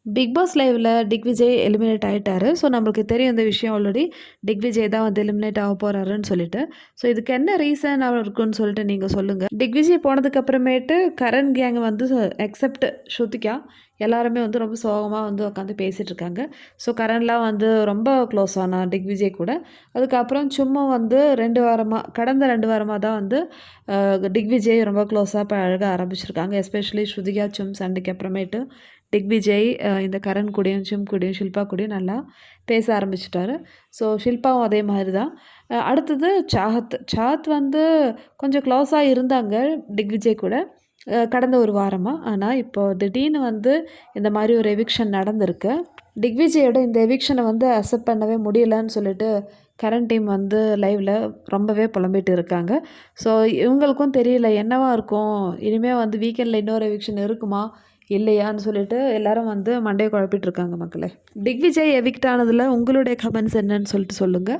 Big pass லைவ்ல Digvijay eliminate ஆயிட்டாரு. So நம்மளுக்கு தெரியும் இந்த விஷயம் ஆல்ரெடி. திக்விஜய் தான் வந்து எலிமினேட் ஆக போறாருன்னு சொல்லிட்டு. ஸோ இதுக்கு என்ன ரீசன் இருக்குன்னு சொல்லிட்டு நீங்க சொல்லுங்க. திக்விஜய் போனதுக்கு அப்புறமேட்டு கரண் கேங் வந்து எக்ஸப்ட் ஸ்ருதிகா எல்லாருமே வந்து ரொம்ப சோகமா வந்து உட்காந்து பேசிட்டு இருக்காங்க. ஸோ கரண்லாம் வந்து ரொம்ப க்ளோஸ் ஆனா திக்விஜய் கூட. அதுக்கப்புறம் சும்மா வந்து 2 வாரமா கடந்த 2 வாரமா தான் வந்து திக்விஜய் ரொம்ப க்ளோஸா பழக ஆரம்பிச்சிருக்காங்க. எஸ்பெஷலி ஸ்ருதிகா, சும் சண்டைக்கு அப்புறமேட்டு திக்விஜய் இந்த கரண் கூடயும், சிம் கூடயும், ஷில்பா கூடயும் நல்லா பேச ஆரம்பிச்சுட்டாரு. ஸோ ஷில்பாவும் அதே மாதிரி தான். அடுத்தது சாஹத். சாஹத் வந்து கொஞ்சம் க்ளோஸா இருந்தாங்க திக்விஜய் கூட. கடந்த ஒரு வாரமா. ஆனா, இப்போ திடீர்னு வந்து இந்த மாரி ஒரு எவிக்ஷன் நடந்திருக்கு. திக்விஜயோட இந்த எவிக்ஷன வந்து அக்செப்ட் பண்ணவே முடியலன்னு சொல்லிட்டு கரண் டீம் வந்து லைவ்ல ரொம்பவே புலம்பிட்டு இருக்காங்க. ஸோ இவங்களுக்கும் தெரியல என்னவா இருக்கும்? இனிமே வந்து வீக்கெண்ட்ல இன்னொரு எவிக்ஷன் இருக்குமா? இல்லையான்னு சொல்லிட்டு எல்லாரும் வந்து மண்டைய குழப்பிட்டு இருக்காங்க மக்களே. திக்விஜய் எவிக்ட் ஆனதுல உங்களுடைய கமெண்ட்ஸ் என்னன்னு சொல்லிட்டு சொல்லுங்க.